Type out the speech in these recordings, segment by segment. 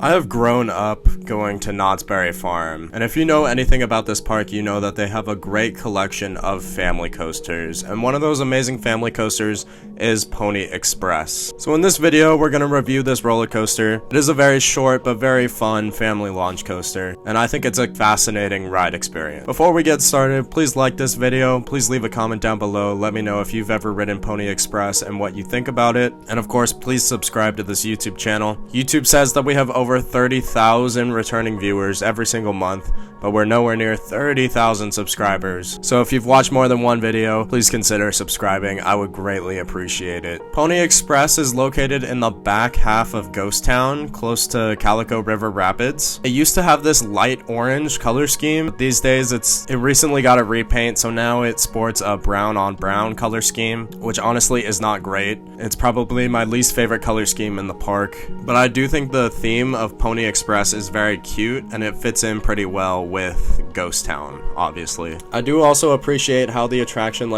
I have grown up going to Knott's Berry Farm, and if you know anything about this park, you know that they have a great collection of family coasters, and one of those amazing family coasters is Pony Express. So in this video, we're going to review this roller coaster. It is a very short but very fun family launch coaster, and I think it's a fascinating ride experience. Before we get started, please like this video, please leave a comment down below, let me know if you've ever ridden Pony Express and what you think about it, and of course, please subscribe to this YouTube channel. YouTube says that we have over 30,000 returning viewers every single month, but we're nowhere near 30,000 subscribers. So if you've watched more than one video, please consider subscribing. I would greatly appreciate it. Pony Express is located in the back half of Ghost Town, close to Calico River Rapids. It used to have this light orange color scheme, but these days it recently got a repaint, so now it sports a brown on brown color scheme, which honestly is not great. It's probably my least favorite color scheme in the park, but I do think the theme of Pony Express is very cute and it fits in pretty well with Ghost Town, obviously. I do also appreciate how the attraction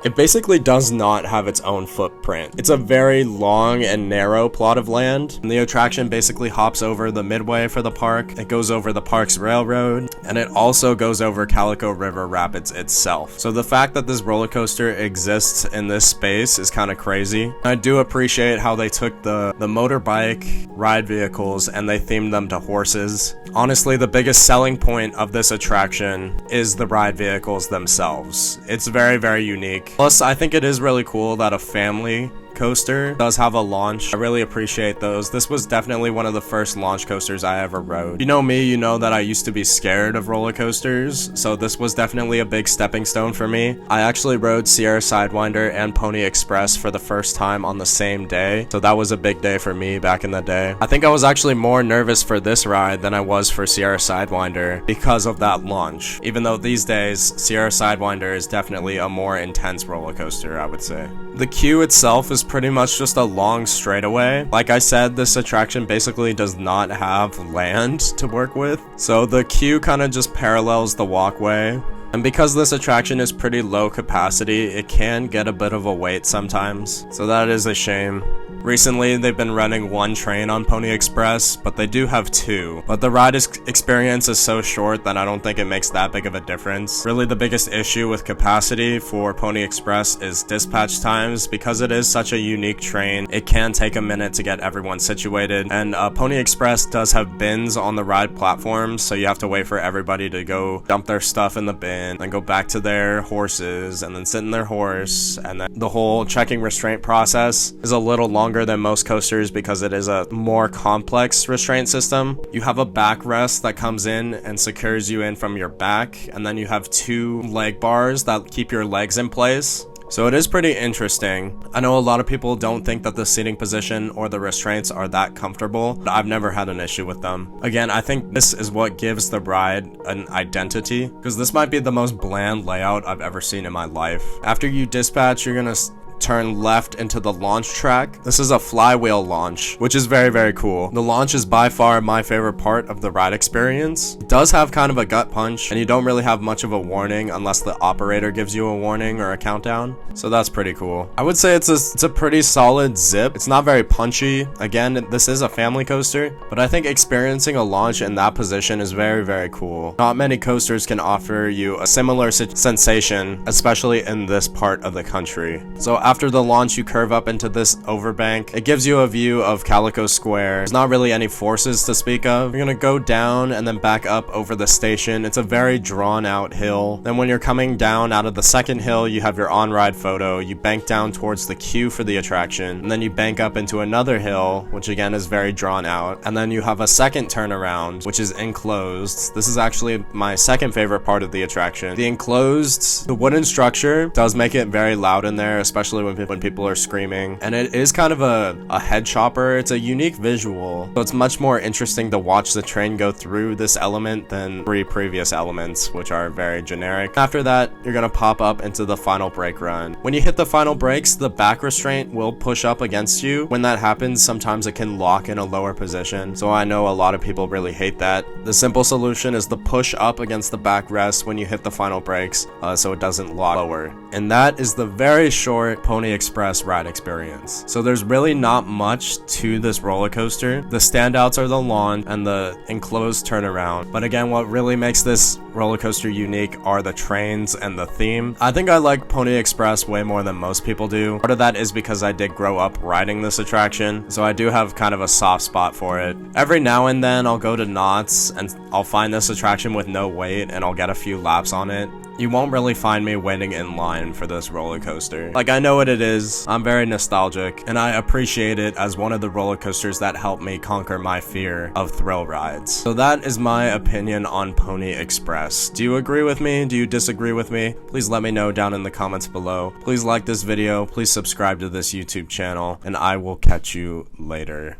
it basically does not have its own footprint. It's a very long and narrow plot of land, and the attraction basically hops over the midway for the park. It goes over the park's railroad, and it also goes over Calico River Rapids itself. So the fact that this roller coaster exists in this space is kind of crazy. I do appreciate how they took the motorbike ride vehicles and they themed them to horses. Honestly, the biggest selling point of this attraction is the ride vehicles themselves. It's very, very unique. Plus, I think it is really cool that a family coaster does have a launch. I really appreciate those. This was definitely one of the first launch coasters I ever rode. You know me, you know that I used to be scared of roller coasters, so this was definitely a big stepping stone for me. I actually rode Sierra Sidewinder and Pony Express for the first time on the same day, so that was a big day for me back in the day. I think I was actually more nervous for this ride than I was for Sierra Sidewinder because of that launch, even though these days Sierra Sidewinder is definitely a more intense roller coaster, I would say. The queue itself is pretty much just a long straightaway. Like I said, this attraction basically does not have land to work with, so the queue kind of just parallels the walkway. And because this attraction is pretty low capacity, it can get a bit of a wait sometimes, so that is a shame. Recently, they've been running one train on Pony Express, but they do have two. But the ride experience is so short that I don't think it makes that big of a difference. Really, the biggest issue with capacity for Pony Express is dispatch times. Because it is such a unique train, it can take a minute to get everyone situated. And Pony Express does have bins on the ride platforms, so you have to wait for everybody to go dump their stuff in the bin, then go back to their horses, and then sit in their horse. And then the whole checking restraint process is a little longer than most coasters because it is a more complex restraint system. You have a backrest that comes in and secures you in from your back, and then you have two leg bars that keep your legs in place. So it is pretty interesting. I know a lot of people don't think that the seating position or the restraints are that comfortable, but I've never had an issue with them. Again, I think this is what gives the ride an identity, because this might be the most bland layout I've ever seen in my life. After you dispatch, you're gonna turn left into the launch track. This is a flywheel launch, which is very, very cool. The launch is by far my favorite part of the ride experience. It does have kind of a gut punch, and you don't really have much of a warning unless the operator gives you a warning or a countdown. So that's pretty cool. I would say it's a pretty solid zip. It's not very punchy. Again, this is a family coaster, but I think experiencing a launch in that position is very, very cool. Not many coasters can offer you a similar sensation, especially in this part of the country. So after the launch, you curve up into this overbank. It gives you a view of Calico Square. There's not really any forces to speak of. You're gonna go down and then back up over the station. It's a very drawn out hill. Then when you're coming down out of the second hill, you have your on-ride photo. You bank down towards the queue for the attraction, and then you bank up into another hill, which again is very drawn out. And then you have a second turnaround, which is enclosed. This is actually my second favorite part of the attraction. The enclosed, the wooden structure does make it very loud in there, especially when people are screaming, and it is kind of a head chopper. It's a unique visual, so it's much more interesting to watch the train go through this element than three previous elements, which are very generic. After that, you're gonna pop up into the final brake run. When you hit the final brakes, the back restraint will push up against you. When that happens, sometimes it can lock in a lower position, so I know a lot of people really hate that. The simple solution is to push up against the backrest when you hit the final brakes, so it doesn't lock lower. And that is the very short Pony Express ride experience. So there's really not much to this roller coaster. The standouts are the lawn and the enclosed turnaround. But again, what really makes this roller coaster unique are the trains and the theme. I think I like Pony Express way more than most people do. Part of that is because I did grow up riding this attraction, so I do have kind of a soft spot for it. Every now and then I'll go to Knott's and I'll find this attraction with no wait and I'll get a few laps on it. You won't really find me waiting in line for this roller coaster. Like, I know what it is, I'm very nostalgic, and I appreciate it as one of the roller coasters that helped me conquer my fear of thrill rides. So that is my opinion on Pony Express. Do you agree with me? Do you disagree with me? Please let me know down in the comments below. Please like this video, please subscribe to this YouTube channel, and I will catch you later.